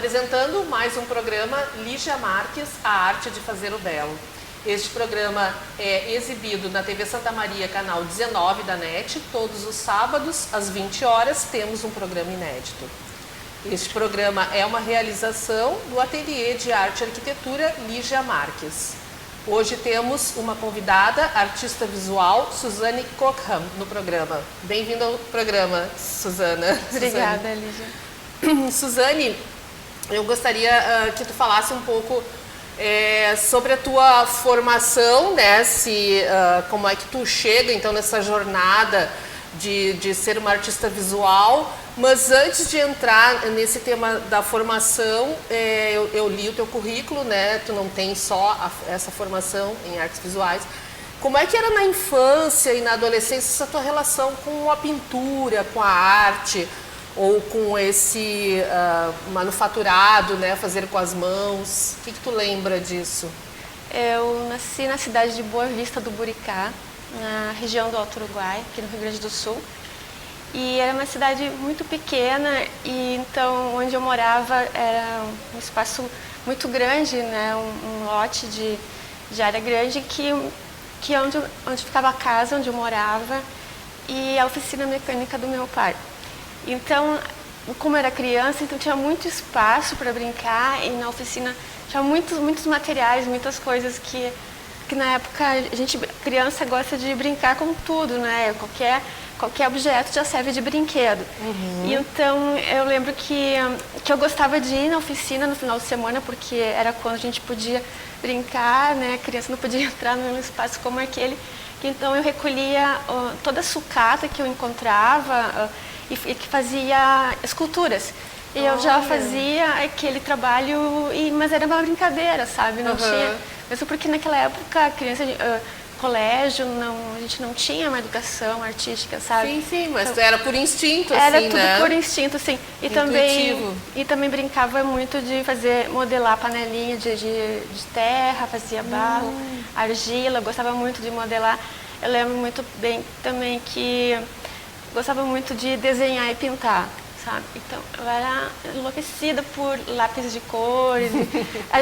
apresentando mais um programa Lígia Marques, a arte de fazer o belo. Este programa é exibido na TV Santa Maria, canal 19 da NET, todos os sábados, às 20 horas, temos um programa inédito. Este programa é uma realização do Ateliê de Arte e Arquitetura Lígia Marques. Hoje temos uma convidada, artista visual, Suzane Cockham, no programa. Bem-vinda ao programa, Suzana. Obrigada, Lígia. Suzane, eu gostaria que tu falasse um pouco sobre a tua formação, né? Como é que tu chega, então, nessa jornada de ser uma artista visual. Mas antes de entrar nesse tema da formação, eu li o teu currículo, né? Tu não tem só essa formação em artes visuais. Como é que era na infância e na adolescência essa tua relação com a pintura, com a arte, ou com esse manufaturado, né? Fazer com as mãos? O que tu lembra disso? Eu nasci na cidade de Boa Vista do Buricá, na região do Alto Uruguai, aqui no Rio Grande do Sul. E era uma cidade muito pequena, e então onde eu morava era um espaço muito grande, né? Um lote de área grande que é onde ficava a casa onde eu morava e a oficina mecânica do meu pai. Então, como eu era criança, então tinha muito espaço para brincar, e na oficina tinha muitos materiais, muitas coisas que na época criança gosta de brincar com tudo, né? Qualquer objeto já serve de brinquedo. Uhum. E então eu lembro que eu gostava de ir na oficina no final de semana, porque era quando a gente podia brincar, né? A criança não podia entrar num espaço como aquele. Então eu recolhia toda a sucata que eu encontrava e que fazia esculturas. E eu já fazia aquele trabalho, mas era uma brincadeira, sabe? Não tinha, mesmo porque naquela época a criança... colégio, a gente não tinha uma educação artística, sabe? Sim, mas então, era por instinto, era assim, tudo por instinto, assim. E também brincava muito de modelar panelinha de terra, fazia barro, argila, gostava muito de modelar. Eu lembro muito bem também que gostava muito de desenhar e pintar, sabe? Então, eu era enlouquecida por lápis de cores,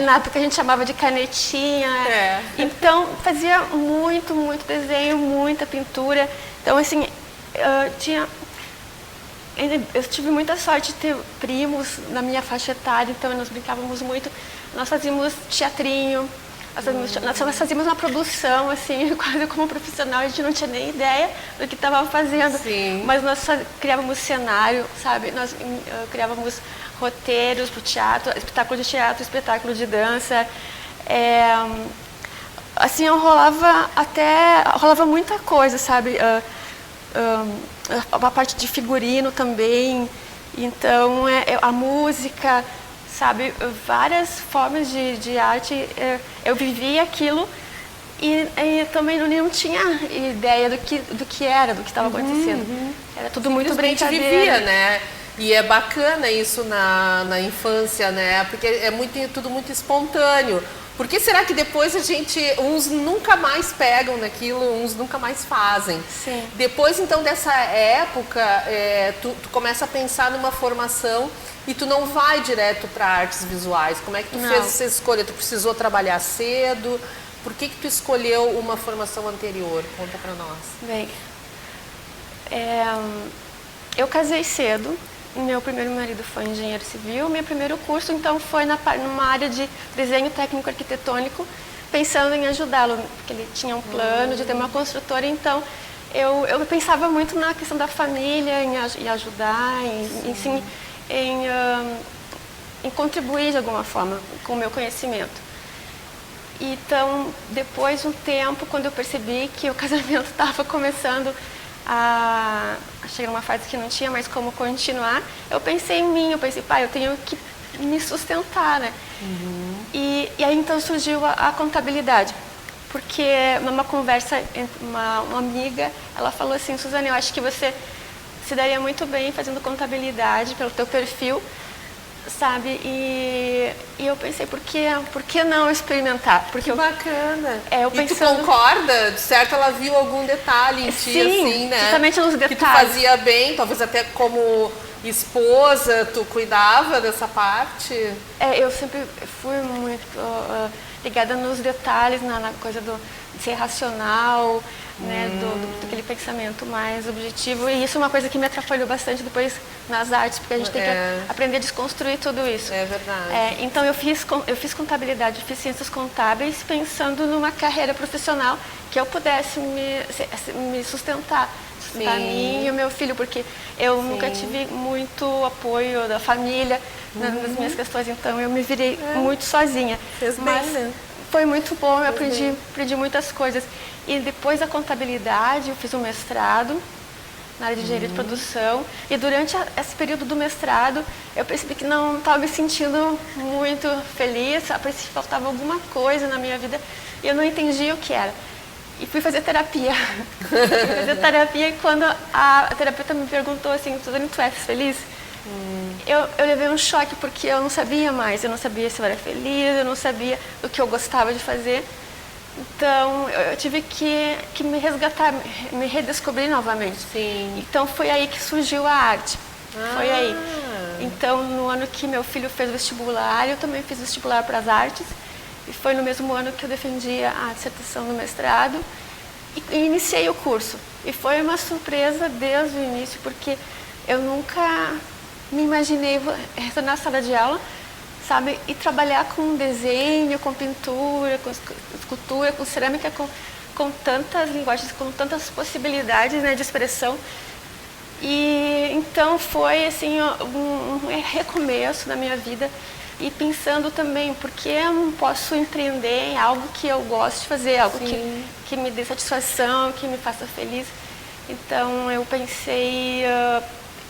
na época a gente chamava de canetinha. Então, fazia muito desenho, muita pintura. Então, assim, eu tive muita sorte de ter primos na minha faixa etária, então nós brincávamos muito. Nós fazíamos teatrinho, nós fazíamos uma produção, assim, quase como profissional, a gente não tinha nem ideia do que estava fazendo. Sim. Mas nós criávamos cenário, sabe? Nós criávamos roteiros para o teatro, espetáculo de teatro, espetáculo de dança. Assim, rolava muita coisa, sabe? A parte de figurino também, então a música, sabe, várias formas de arte, eu vivia aquilo e também não tinha ideia do que estava acontecendo. Era tudo muito brincadeira. Vivia, né? E é bacana isso na infância, né? Porque é tudo muito espontâneo. Por que será que depois uns nunca mais pegam naquilo, uns nunca mais fazem? Sim. Depois, então, dessa época, tu começa a pensar numa formação e tu não vai direto para artes visuais. Como é que tu fez essa escolha? Tu precisou trabalhar cedo? Por que tu escolheu uma formação anterior? Conta para nós. Bem, eu casei cedo. Meu primeiro marido foi engenheiro civil. Meu primeiro curso, então, foi numa área de desenho técnico arquitetônico, pensando em ajudá-lo, porque ele tinha um plano de ter uma construtora. Então, eu pensava muito na questão da família, em ajudar, em contribuir de alguma forma com o meu conhecimento. Então, depois de um tempo, quando eu percebi que o casamento estava começando a chegar numa fase que não tinha mais como continuar, eu pensei em mim, eu pensei, pai, eu tenho que me sustentar, né? E aí então surgiu a contabilidade, porque numa conversa entre uma amiga, ela falou assim: Suzane, eu acho que você se daria muito bem fazendo contabilidade pelo teu perfil, sabe? E eu pensei, por que não experimentar? Porque que bacana! E tu concorda? De certo, ela viu algum detalhe em ti, assim, né? Justamente nos detalhes. Que tu fazia bem, talvez até como esposa, tu cuidava dessa parte? Eu sempre fui muito ligada nos detalhes, na coisa de ser racional, né, daquele pensamento mais objetivo. E isso é uma coisa que me atrapalhou bastante depois nas artes, porque a gente tem que aprender a desconstruir tudo isso. É verdade. Então eu fiz contabilidade, fiz ciências contábeis pensando numa carreira profissional que eu pudesse me sustentar a mim e o meu filho, porque eu nunca tive muito apoio da família nas minhas questões, então eu me virei muito sozinha. Fez bem, né? Foi muito bom, eu aprendi muitas coisas. E depois da contabilidade, eu fiz um mestrado na área de engenharia de produção. E durante esse período do mestrado, eu percebi que não estava me sentindo muito feliz. Parecia que faltava alguma coisa na minha vida e eu não entendia o que era. E fui fazer terapia. E quando a terapeuta me perguntou assim, Suzane, tu és feliz? Eu levei um choque porque eu não sabia mais. Eu não sabia se eu era feliz, eu não sabia do que eu gostava de fazer. Então, eu tive que me resgatar, me redescobrir novamente. Sim. Então, foi aí que surgiu a arte. Foi aí. Então, no ano que meu filho fez vestibular, eu também fiz vestibular para as artes. E foi no mesmo ano que eu defendi a dissertação no mestrado. E iniciei o curso. E foi uma surpresa desde o início, porque eu nunca me imaginei retornar à sala de aula, sabe, e trabalhar com desenho, com pintura, com escultura, com cerâmica, com tantas linguagens, com tantas possibilidades, né, de expressão. E então foi assim um recomeço na minha vida, e pensando também, porque eu não posso empreender em algo que eu gosto de fazer, algo que me dê satisfação, que me faça feliz. Então eu pensei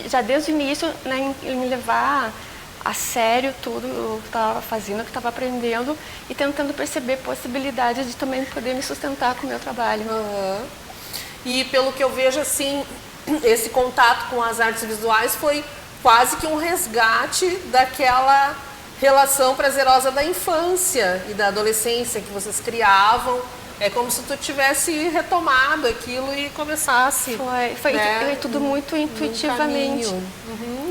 já desde o início, né, em me levar a sério tudo o que estava fazendo, o que estava aprendendo, e tentando perceber possibilidades de também poder me sustentar com o meu trabalho. E pelo que eu vejo, assim, esse contato com as artes visuais foi quase que um resgate daquela relação prazerosa da infância e da adolescência que vocês criavam. É como se tu tivesse retomado aquilo e começasse. Foi né? tudo muito intuitivamente.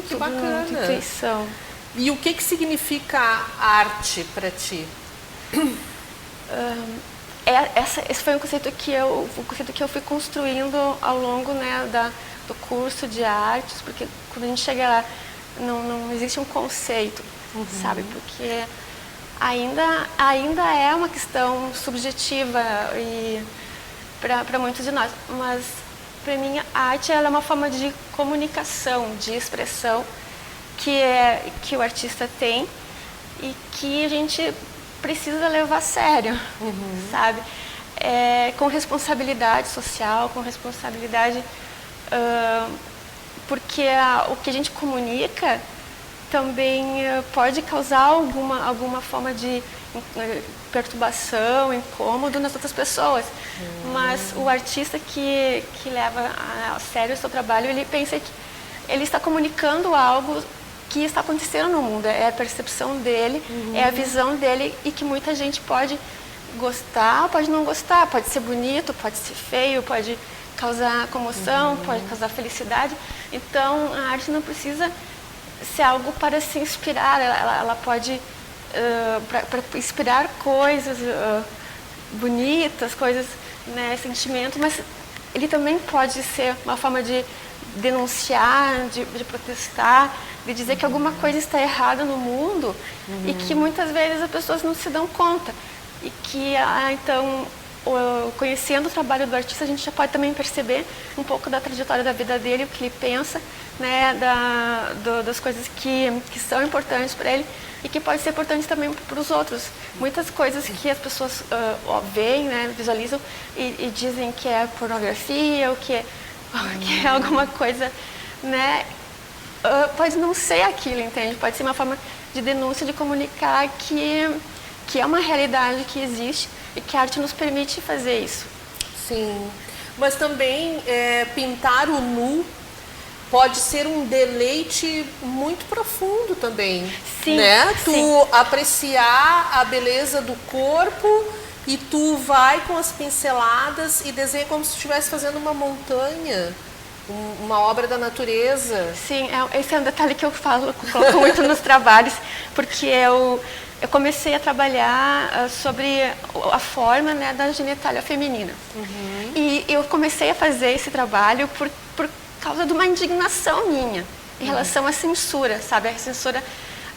Que bacana. Muito intuição. E o que significa arte para ti? Esse foi um conceito que eu fui construindo ao longo, né, do curso de artes, porque quando a gente chega lá, não existe um conceito, sabe? Porque ainda é uma questão subjetiva e para muitos de nós, mas para mim a arte ela é uma forma de comunicação, de expressão que o artista tem e que a gente precisa levar a sério, sabe? Com responsabilidade social, com responsabilidade, porque o que a gente comunica também pode causar alguma forma de perturbação, incômodo nas outras pessoas. Mas o artista que leva a sério o seu trabalho, ele pensa que ele está comunicando algo que está acontecendo no mundo, é a percepção dele, é a visão dele, e que muita gente pode gostar, pode não gostar, pode ser bonito, pode ser feio, pode causar comoção, pode causar felicidade. Então a arte não precisa ser algo para se inspirar, ela pode para inspirar coisas bonitas, coisas, né, sentimentos, mas ele também pode ser uma forma de denunciar, de protestar, de dizer que alguma coisa está errada no mundo e que muitas vezes as pessoas não se dão conta. E que, então, conhecendo o trabalho do artista, a gente já pode também perceber um pouco da trajetória da vida dele, o que ele pensa, né, das coisas que são importantes para ele e que pode ser importante também para os outros. Muitas coisas que as pessoas veem, né, visualizam e dizem que é pornografia ou que é alguma coisa, né, pode não ser aquilo, entende? Pode ser uma forma de denúncia, de comunicar que é uma realidade que existe e que a arte nos permite fazer isso. Sim, mas também pintar o nu pode ser um deleite muito profundo também, sim, né? Sim. Tu apreciar a beleza do corpo e tu vai com as pinceladas e desenha como se estivesse fazendo uma montanha. uma obra da natureza. Sim, esse é um detalhe que eu coloco muito nos trabalhos, porque eu comecei a trabalhar sobre a forma, né, da genitália feminina. E eu comecei a fazer esse trabalho por causa de uma indignação minha em relação à censura, sabe? A censura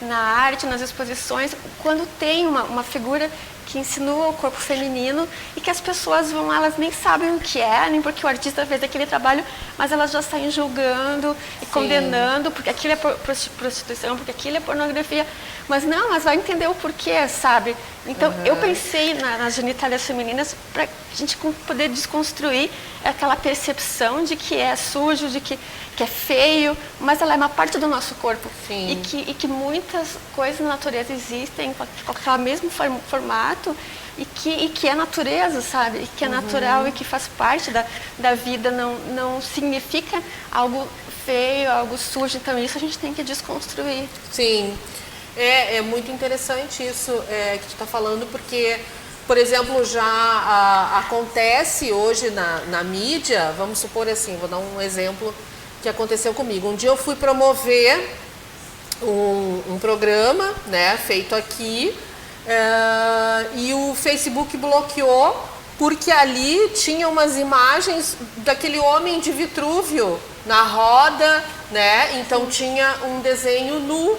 na arte, nas exposições, quando tem uma figura que insinua o corpo feminino e que as pessoas vão lá, elas nem sabem o que é, nem porque o artista fez aquele trabalho, mas elas já saem julgando e condenando, porque aquilo é prostituição, porque aquilo é pornografia. Mas não, mas vai entender o porquê, sabe? Então, eu pensei nas genitálias femininas para a gente poder desconstruir aquela percepção de que é sujo, de que é feio, mas ela é uma parte do nosso corpo. Sim. E que muitas coisas na natureza existem com aquele mesmo formato e que é natureza, sabe? E que é natural e que faz parte da vida, não significa algo feio, algo sujo. Então, isso a gente tem que desconstruir. Sim. É muito interessante isso que tu está falando, porque, por exemplo, já acontece hoje na mídia, vamos supor assim, vou dar um exemplo que aconteceu comigo. Um dia eu fui promover um programa, né, feito aqui, e o Facebook bloqueou porque ali tinha umas imagens daquele homem de Vitrúvio na roda, né, então tinha um desenho nu.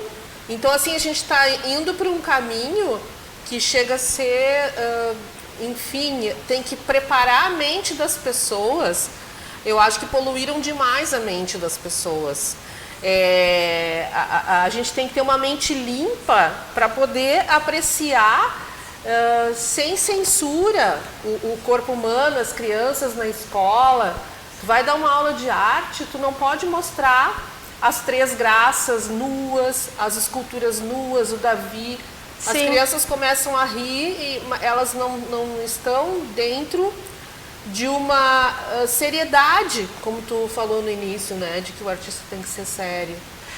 Então, assim, a gente está indo para um caminho que chega a ser, enfim, tem que preparar a mente das pessoas. Eu acho que poluíram demais a mente das pessoas. A gente tem que ter uma mente limpa para poder apreciar sem censura o corpo humano, as crianças na escola. Tu vai dar uma aula de arte, tu não pode mostrar as três graças nuas, as esculturas nuas, o Davi. As crianças começam a rir e elas não estão dentro de uma seriedade, como tu falou no início, né? De que o artista tem que ser sério.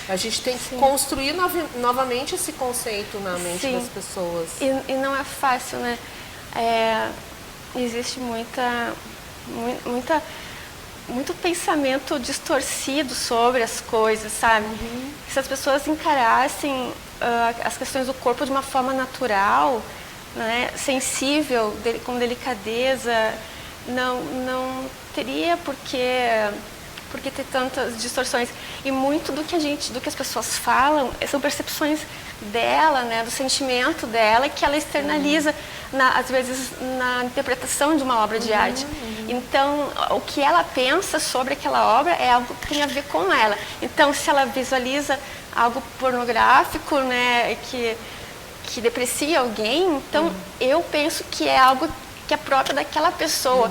A gente tem que construir novamente esse conceito na mente das pessoas. E não é fácil, né? Existe muito pensamento distorcido sobre as coisas, sabe? Se as pessoas encarassem as questões do corpo de uma forma natural, né, sensível, com delicadeza, não teria por que ter tantas distorções. E muito do que as pessoas falam são percepções dela, né, do sentimento dela, que ela externaliza, às vezes, na interpretação de uma obra de arte. Então, o que ela pensa sobre aquela obra é algo que tem a ver com ela. Então, se ela visualiza algo pornográfico, né, que deprecia alguém, então eu penso que é algo que é próprio daquela pessoa,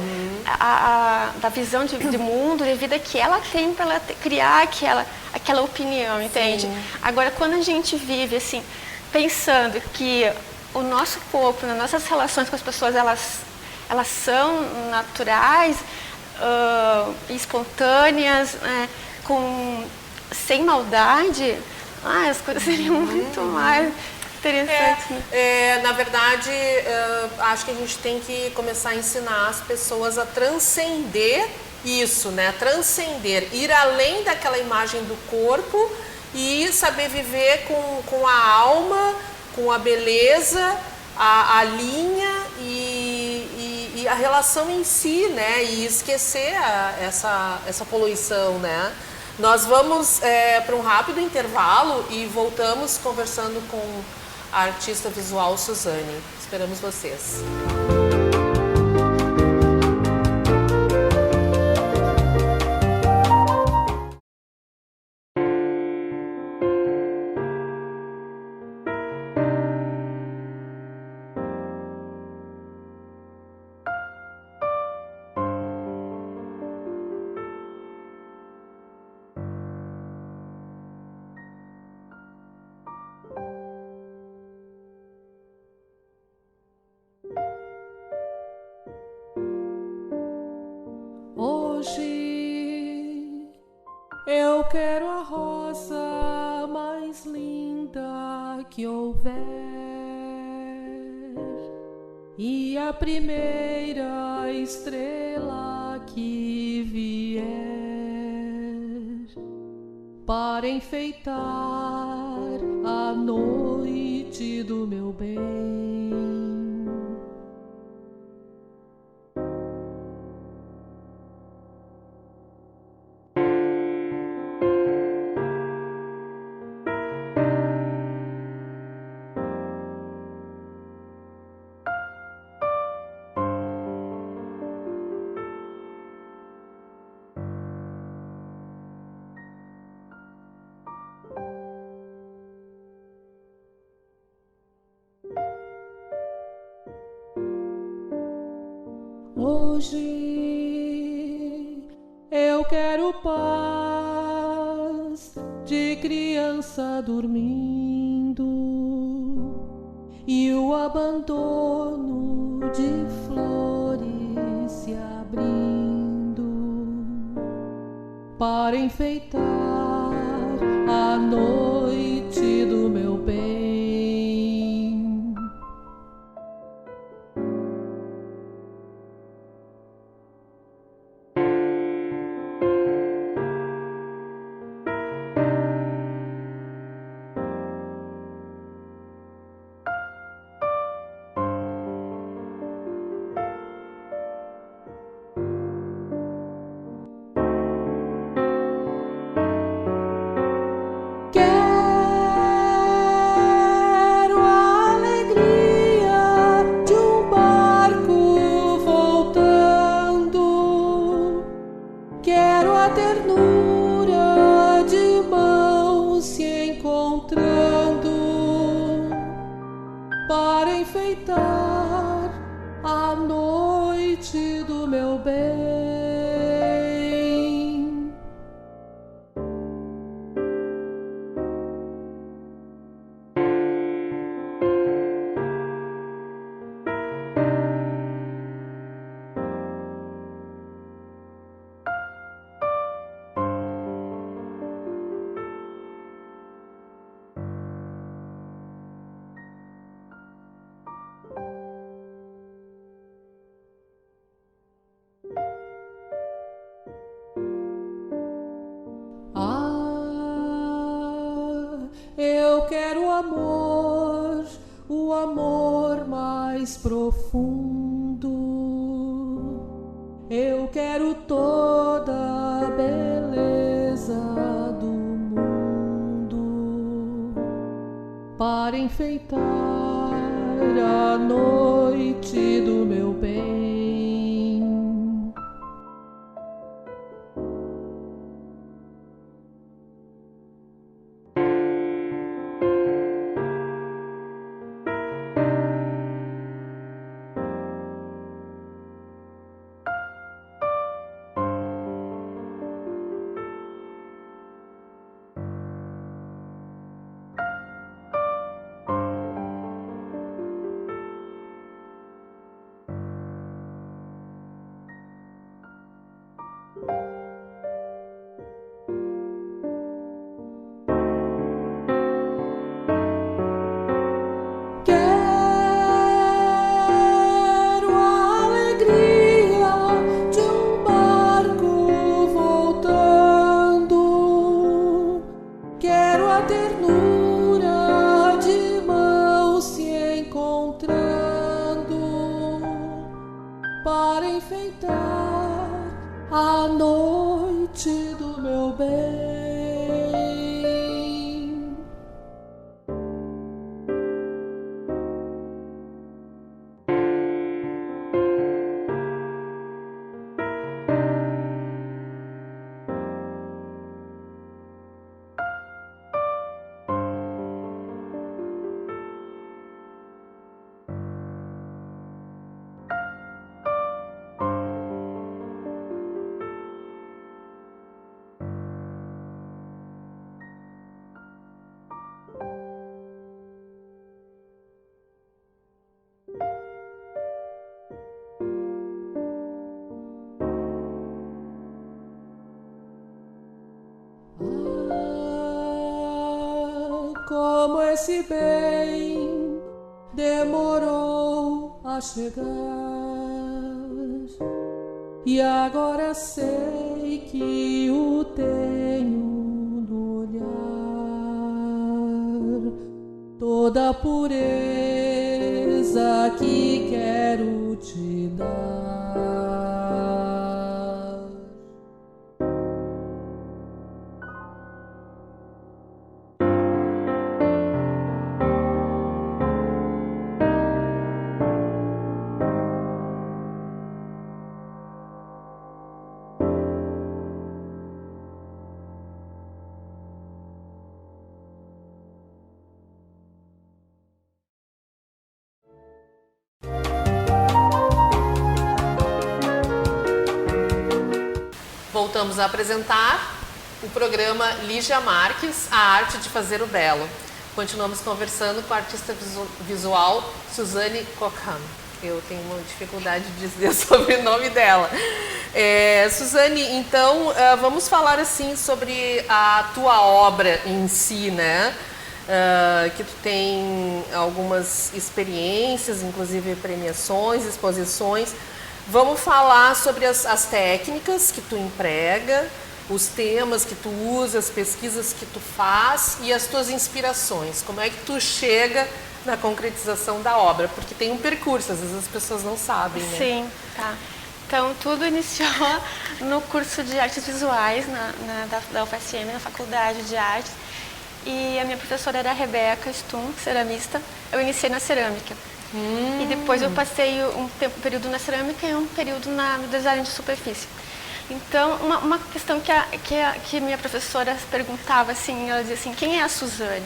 da visão de mundo, de vida que ela tem para ela criar aquela opinião, entende? Agora, quando a gente vive assim, pensando que o nosso corpo, nas nossas relações com as pessoas, elas são naturais, espontâneas, sem maldade, as coisas seriam muito mais interessantes. Na verdade, acho que a gente tem que começar a ensinar as pessoas a transcender isso, né? Transcender, ir além daquela imagem do corpo e saber viver com a alma, com a beleza, a linha e a relação em si, né? E esquecer essa poluição, né? Nós vamos para um rápido intervalo e voltamos conversando com a artista visual Suzane. Esperamos vocês. Hoje eu quero a rosa mais linda que houver e a primeira estrela que vier. para enfeitar a noite do meu bem. Hoje eu quero paz de criança dormindo e o abandono de flores se abrindo para enfeitar a noite do meu bem. Para enfeitar a noite do meu bem. Eu quero amor, o amor mais profundo. Eu quero toda a beleza do mundo para enfeitar a noite do meu bem. Para enfeitar a noite do meu bem. Como esse bem demorou a chegar, e agora sei que o tenho no toda a pureza que quero te dar. Voltamos a apresentar o programa Lígia Marques, A Arte de Fazer o Belo. Continuamos conversando com a artista visual Suzane Cockham. Eu tenho uma dificuldade de dizer o sobrenome dela. Suzane, então vamos falar assim sobre a tua obra em si, né? Que tu tem algumas experiências, inclusive premiações, exposições. Vamos falar sobre as técnicas que tu emprega, os temas que tu usa, as pesquisas que tu faz e as tuas inspirações. Como é que tu chega na concretização da obra? Porque tem um percurso, às vezes as pessoas não sabem, né? Sim, tá. Então, tudo iniciou no curso de artes visuais da UFSM, na Faculdade de Artes. E a minha professora era a Rebeca Stum, ceramista. Eu iniciei na cerâmica. E depois eu passei um período na cerâmica e um período no design de superfície. Então, uma questão que minha professora perguntava, assim, ela dizia assim, quem é a Suzane?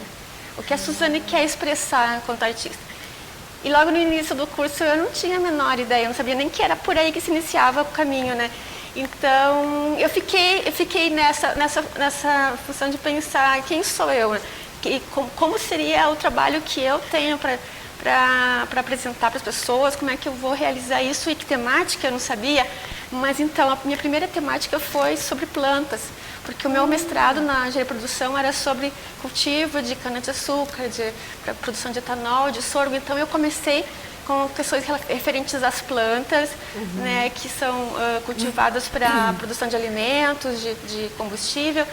O que a Suzane quer expressar enquanto artista? E logo no início do curso eu não tinha a menor ideia, eu não sabia nem que era por aí que se iniciava o caminho, né? Então, eu fiquei nessa função de pensar quem sou eu, né? Como seria o trabalho que eu tenho para apresentar para as pessoas, como é que eu vou realizar isso e que temática eu não sabia. Mas então, a minha primeira temática foi sobre plantas, porque o meu mestrado na engenharia de produção era sobre cultivo de cana-de-açúcar, para produção de etanol, de sorgo. Então, eu comecei com questões referentes às plantas, né, que são cultivadas para a produção de alimentos, de combustível.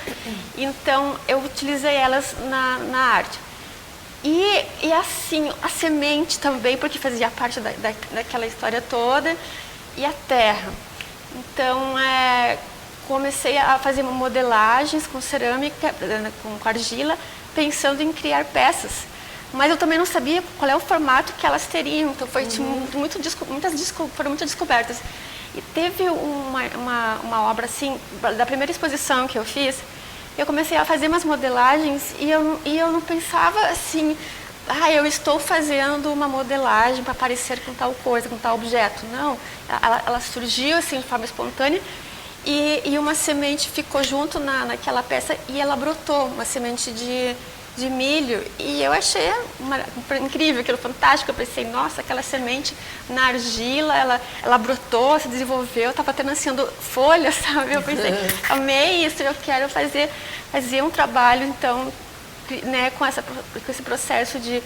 Então, eu utilizei elas na arte. E assim, a semente também, porque fazia parte daquela história toda, e a terra. Então, comecei a fazer modelagens com cerâmica, com argila, pensando em criar peças. Mas eu também não sabia qual é o formato que elas teriam, então foram muitas descobertas. E teve uma obra assim, da primeira exposição que eu fiz, eu comecei a fazer umas modelagens e eu não pensava assim, eu estou fazendo uma modelagem para parecer com tal coisa, com tal objeto. Não, ela surgiu assim de forma espontânea e uma semente ficou junto naquela peça e ela brotou, uma semente de milho, e eu achei incrível, aquilo fantástico. Eu pensei, nossa, aquela semente na argila, ela brotou, se desenvolveu, estava até nascendo folhas, sabe? Eu pensei, amei isso, eu quero fazer um trabalho, então, né, com esse processo de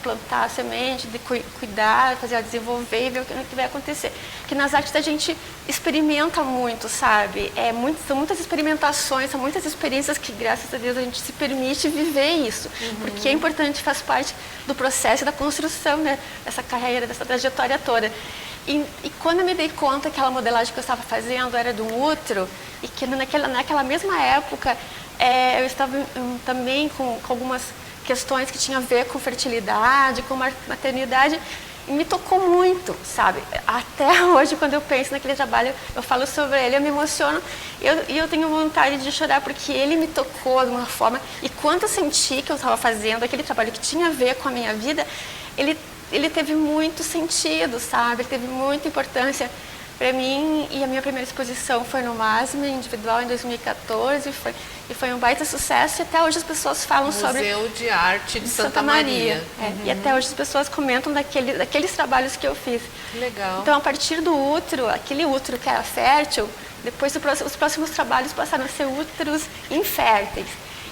plantar a semente, de cuidar, fazer ela desenvolver e ver o que vai acontecer. Porque nas artes a gente experimenta muito, sabe? São muitas experimentações, são muitas experiências que, graças a Deus, a gente se permite viver isso. Porque é importante, faz parte do processo da construção, né, dessa carreira, dessa trajetória toda. E quando eu me dei conta que aquela modelagem que eu estava fazendo era do útero, e que naquela mesma época eu estava também com algumas questões que tinham a ver com fertilidade, com maternidade, e me tocou muito, sabe? Até hoje, quando eu penso naquele trabalho, eu falo sobre ele, eu me emociono e eu tenho vontade de chorar, porque ele me tocou de uma forma, e quando eu senti que eu estava fazendo aquele trabalho que tinha a ver com a minha vida, ele teve muito sentido, sabe? Ele teve muita importância para mim, e a minha primeira exposição foi no MASME, individual, em 2014, e foi um baita sucesso, e até hoje as pessoas falam sobre... Museu de Arte de Santa Maria. E até hoje as pessoas comentam daqueles trabalhos que eu fiz. Legal. Então, a partir do útero, aquele útero que era fértil, depois os próximos trabalhos passaram a ser úteros inférteis.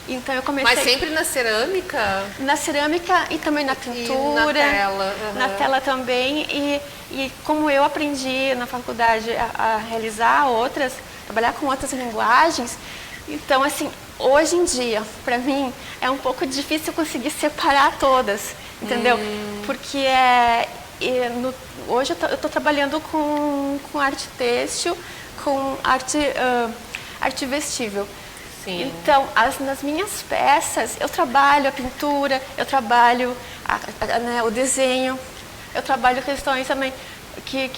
Então eu comecei... Mas sempre na cerâmica? Na cerâmica e também na pintura. E na tela. Na tela também. E como eu aprendi na faculdade a realizar trabalhar com outras linguagens, então assim, hoje em dia, para mim, é um pouco difícil conseguir separar todas, entendeu? Porque hoje eu estou trabalhando com arte têxtil, com arte vestível. Sim. Então, nas minhas peças, eu trabalho a pintura, eu trabalho né, o desenho, eu trabalho questões também que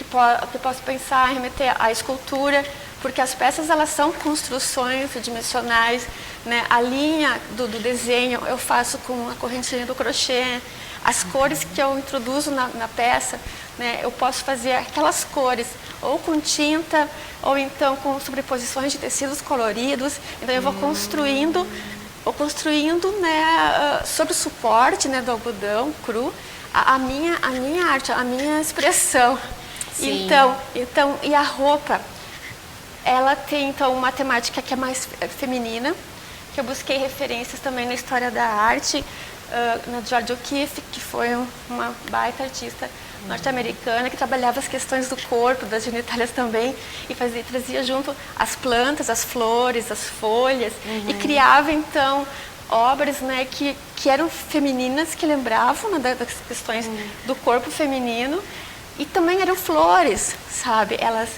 posso pensar, remeter à escultura, porque as peças elas são construções dimensionais, né? A linha do desenho eu faço com a correntinha do crochê, as cores que eu introduzo na peça, né? Eu posso fazer aquelas cores ou com tinta ou então com sobreposições de tecidos coloridos. Então eu vou construindo né, sobre o suporte, né, do algodão cru a minha arte, a minha expressão. Sim. Então, e a roupa, ela tem então uma temática que é mais feminina, que eu busquei referências também na história da arte, na Georgia O'Keeffe, que foi uma baita artista norte-americana que trabalhava as questões do corpo, das genitálias também, e trazia junto as plantas, as flores, as folhas, e criava então obras, né, que eram femininas, que lembravam, né, das questões do corpo feminino, e também eram flores, sabe? Elas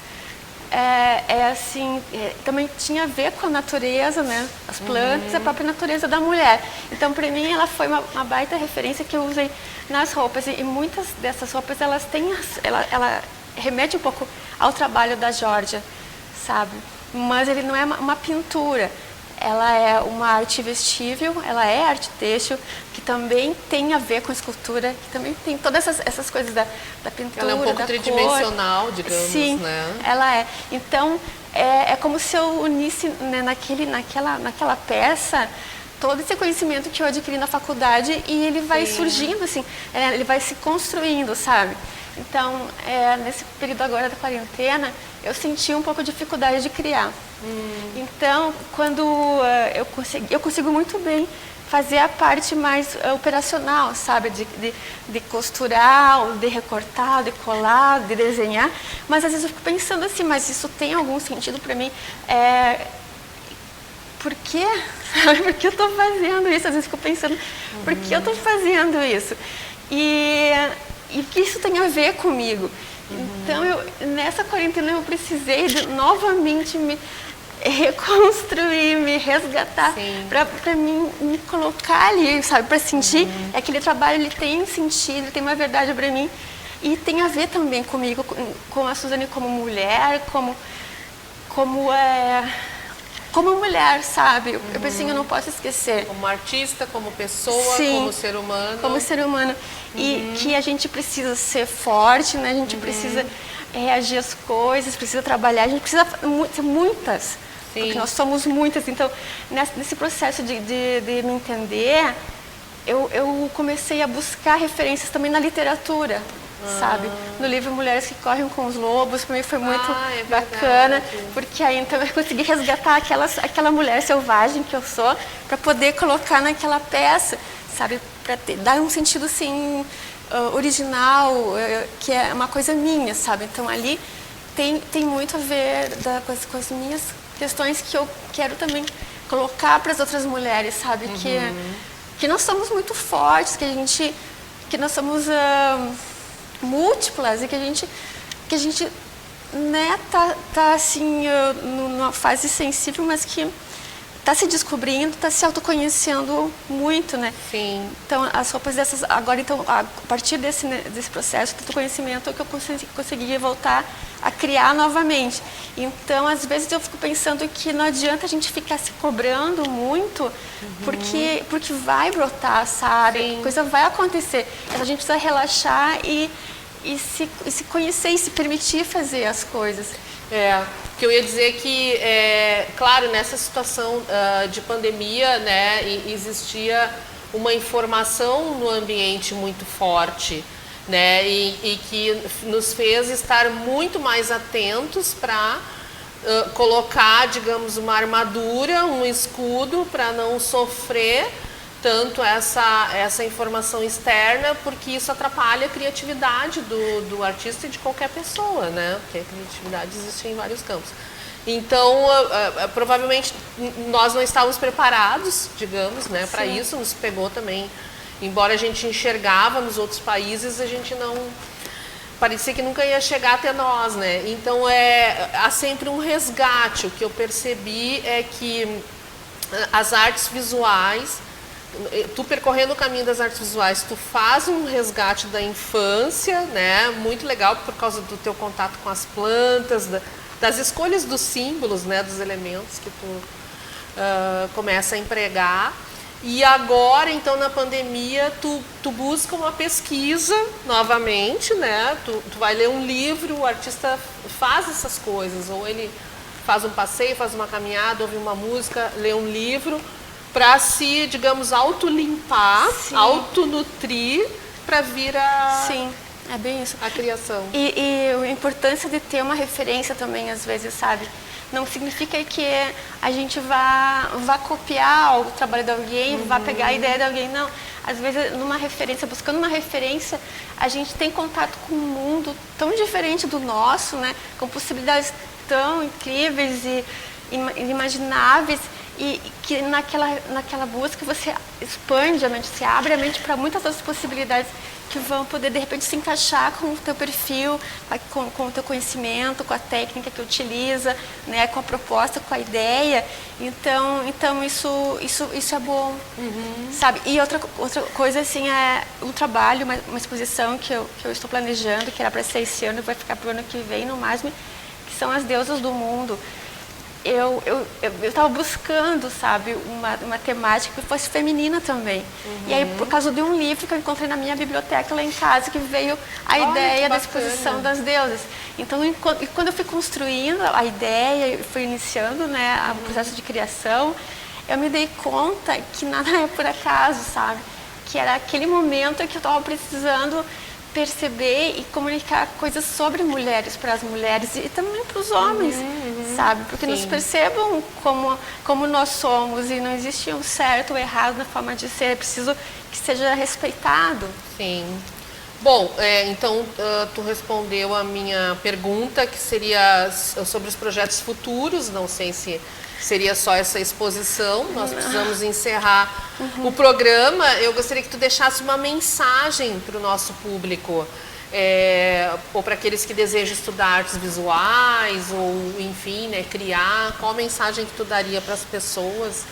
também tinha a ver com a natureza, né? As plantas, a própria natureza da mulher. Então, para mim, ela foi uma baita referência que eu usei nas roupas. E muitas dessas roupas, elas têm, ela remete um pouco ao trabalho da Georgia, sabe? Mas ele não é uma pintura. Ela é uma arte vestível, ela é arte têxtil, que também tem a ver com a escultura, que também tem todas essas coisas da pintura, ela é um pouco tridimensional, digamos, sim, né? Ela é. Então, é como se eu unisse, né, naquela peça todo esse conhecimento que eu adquiri na faculdade e ele vai surgindo, assim, ele vai se construindo, sabe? Então, nesse período agora da quarentena, eu senti um pouco de dificuldade de criar. Então, quando eu consigo muito bem fazer a parte mais operacional, sabe? De costurar, de recortar, de colar, de desenhar. Mas às vezes eu fico pensando assim, mas isso tem algum sentido para mim? Por quê? Por que eu estou fazendo isso? Às vezes eu fico pensando, por que eu estou fazendo isso? E que isso tem a ver comigo. Então, nessa quarentena eu precisei novamente me reconstruir, me resgatar para me colocar ali, sabe, para sentir aquele trabalho, ele tem sentido, ele tem uma verdade para mim e tem a ver também comigo, com a Suzane como mulher, como mulher, sabe? Eu pensei, eu não posso esquecer. Como artista, como pessoa, como ser humano. Como ser humano. E que a gente precisa ser forte, né? A gente precisa reagir às coisas, precisa trabalhar, a gente precisa ser muitas. Sim. Porque nós somos muitas. Então, nesse processo de me entender, eu comecei a buscar referências também na literatura. Sabe? No livro Mulheres que Correm com os Lobos, para mim foi muito bacana, porque aí então eu consegui resgatar aquela mulher selvagem que eu sou, para poder colocar naquela peça, sabe? Para dar um sentido assim, original, que é uma coisa minha, sabe? Então ali tem muito a ver com as minhas questões que eu quero também colocar para as outras mulheres, sabe? Que nós somos muito fortes, que nós somos múltiplas e que a gente né, tá assim numa fase sensível, mas que tá se descobrindo, tá se autoconhecendo muito, né? Sim. Então as roupas dessas agora, então a partir desse conhecimento de autoconhecimento, é que eu consegui voltar a criar novamente. Então às vezes eu fico pensando que não adianta a gente ficar se cobrando muito, porque vai brotar, sabe? Sim. A coisa vai acontecer. A gente precisa relaxar e se conhecer e se permitir fazer as coisas. Que eu ia dizer que, claro, nessa situação de pandemia, né, existia uma informação no ambiente muito forte, né, e que nos fez estar muito mais atentos para colocar, digamos, uma armadura, um escudo para não sofrer tanto essa informação externa, porque isso atrapalha a criatividade do artista e de qualquer pessoa, né? Porque a criatividade existe em vários campos. Então, provavelmente nós não estávamos preparados, digamos, né, para isso. Nos pegou também, embora a gente enxergava nos outros países, a gente não... parecia que nunca ia chegar até nós, né? Então, há sempre um resgate. O que eu percebi é que as artes visuais, tu percorrendo o caminho das artes visuais, tu faz um resgate da infância, né? Muito legal por causa do teu contato com as plantas, das escolhas dos símbolos, né? Dos elementos que tu começa a empregar. E agora, então, na pandemia, tu busca uma pesquisa novamente, né? Tu vai ler um livro, o artista faz essas coisas, ou ele faz um passeio, faz uma caminhada, ouve uma música, lê um livro, para se, digamos, autolimpar, autonutrir, para vir a... Sim, é bem isso. A criação. E a importância de ter uma referência também, às vezes, sabe? Não significa que a gente vá copiar o trabalho de alguém, vá pegar a ideia de alguém, não. Às vezes, buscando uma referência, a gente tem contato com um mundo tão diferente do nosso, né? Com possibilidades tão incríveis e inimagináveis, e que naquela busca você expande a mente, você abre a mente para muitas outras possibilidades que vão poder, de repente, se encaixar com o teu perfil, com o teu conhecimento, com a técnica que utiliza, né, com a proposta, com a ideia. Então isso é bom, sabe? E outra coisa, assim, é um trabalho, uma exposição que eu estou planejando, que era para ser esse ano, vai ficar para o ano que vem, no máximo, que são as deusas do mundo. Eu estava buscando, sabe, uma temática que fosse feminina também. E aí, por causa de um livro que eu encontrei na minha biblioteca lá em casa, que veio a ideia da exposição das deusas. Então, quando eu fui construindo a ideia, eu fui iniciando, né, o processo de criação, eu me dei conta que nada é por acaso, sabe? Que era aquele momento que eu estava precisando perceber e comunicar coisas sobre mulheres para as mulheres e também para os homens, sabe? Porque nos percebam como nós somos, e não existe um certo ou errado na forma de ser, é preciso que seja respeitado. Sim. Bom, então tu respondeu a minha pergunta, que seria sobre os projetos futuros. Não sei se seria só essa exposição, nós precisamos encerrar o programa. Eu gostaria que tu deixasse uma mensagem para o nosso público, ou para aqueles que desejam estudar artes visuais, ou enfim, né, criar. Qual a mensagem que tu daria para as pessoas?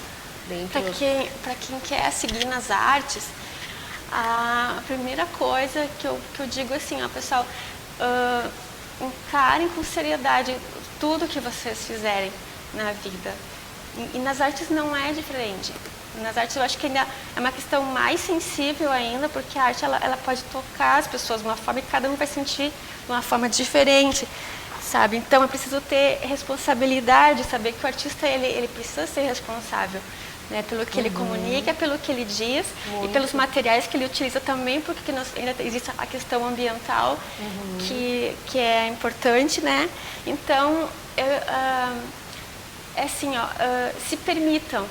Para quem quer seguir nas artes, a primeira coisa que eu digo assim, ó, pessoal, encarem com seriedade tudo que vocês fizerem na vida. E nas artes não é diferente. Nas artes eu acho que ainda é uma questão mais sensível ainda, porque a arte ela pode tocar as pessoas de uma forma que cada um vai sentir de uma forma diferente, sabe? Então é preciso ter responsabilidade, saber que o artista ele precisa ser responsável, né, pelo que ele comunica, pelo que ele diz e pelos materiais que ele utiliza também, porque ainda existe a questão ambiental que é importante, né? Então assim, ó, se permitam,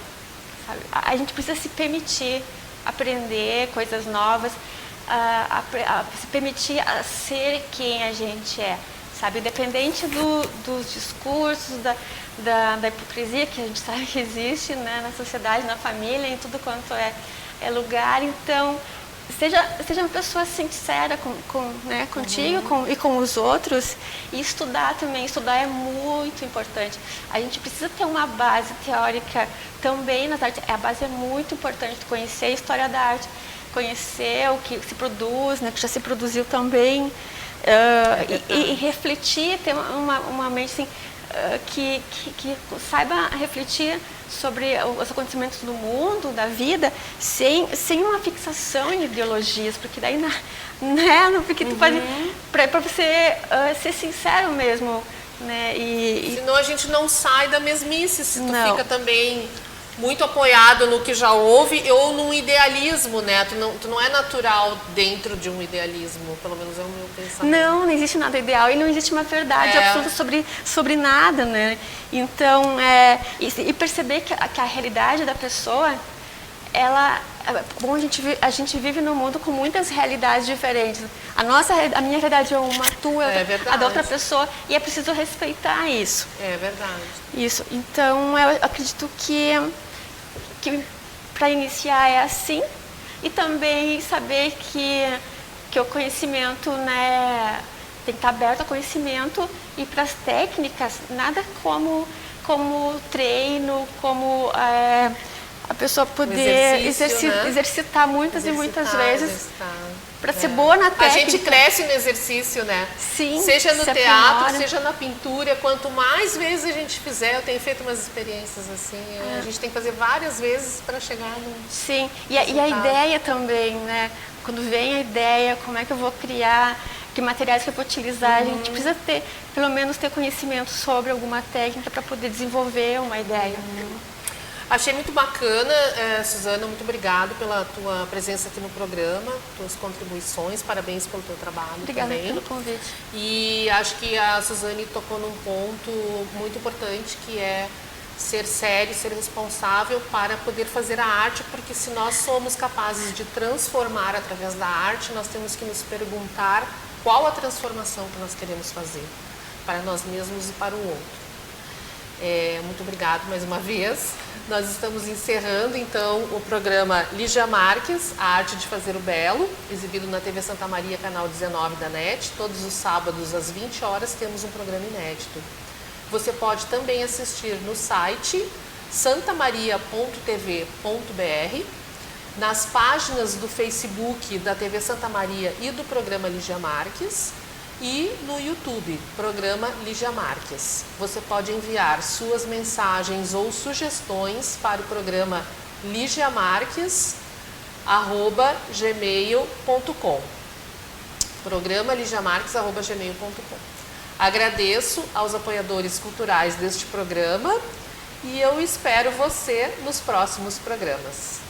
sabe? A gente precisa se permitir aprender coisas novas, se permitir a ser quem a gente é, sabe? Independente dos discursos, da hipocrisia que a gente sabe que existe, né, na sociedade, na família, em tudo quanto é lugar. Então, seja uma pessoa sincera né, contigo e com os outros, e estudar também. Estudar é muito importante. A gente precisa ter uma base teórica também nas artes. A base é muito importante, conhecer a história da arte, conhecer o que se produz, né, que já se produziu também, e refletir, ter uma mente assim, que saiba refletir sobre os acontecimentos do mundo, da vida, sem uma fixação em ideologias, porque daí, né, porque tu pode, para você ser sincero mesmo, né, senão a gente não sai da mesmice, se tu fica também muito apoiado no que já houve, ou num idealismo, né? Tu não é natural dentro de um idealismo, pelo menos é o meu pensamento. Não existe nada ideal e não existe uma verdade absoluta sobre nada, né? Então, e perceber que a realidade da pessoa, ela bom, a gente vive num mundo com muitas realidades diferentes. A minha realidade é uma, a da outra pessoa, e é preciso respeitar isso. É verdade. Isso. Então, eu acredito que para iniciar é assim, e também saber que o conhecimento, né, tem que estar aberto ao conhecimento, e para as técnicas, nada como treino, como a pessoa poder exercitar muitas e muitas vezes para ser boa na técnica. A gente cresce no exercício, né? Sim. Seja no teatro, seja na pintura. Quanto mais vezes a gente fizer, eu tenho feito umas experiências assim, a gente tem que fazer várias vezes para chegar no... Sim, e a ideia também, né? Quando vem a ideia, como é que eu vou criar, que materiais que eu vou utilizar, a gente precisa pelo menos ter conhecimento sobre alguma técnica para poder desenvolver uma ideia. Achei muito bacana, Suzana, muito obrigada pela tua presença aqui no programa, tuas contribuições, parabéns pelo teu trabalho. Obrigada também. pelo convite. E acho que a Suzane tocou num ponto muito importante, que é ser sério, ser responsável para poder fazer a arte, porque se nós somos capazes de transformar através da arte, nós temos que nos perguntar qual a transformação que nós queremos fazer para nós mesmos e para o outro. Muito obrigado mais uma vez. Nós estamos encerrando então o programa Lígia Marques, A Arte de Fazer o Belo, exibido na TV Santa Maria, canal 19 da NET. Todos os sábados às 20 horas temos um programa inédito. Você pode também assistir no site santamaria.tv.br, nas páginas do Facebook da TV Santa Maria e do programa Lígia Marques, e no YouTube, programa Lígia Marques. Você pode enviar suas mensagens ou sugestões para o programa ligiamarques@gmail.com. Programa ligiamarques@gmail.com. Agradeço aos apoiadores culturais deste programa e eu espero você nos próximos programas.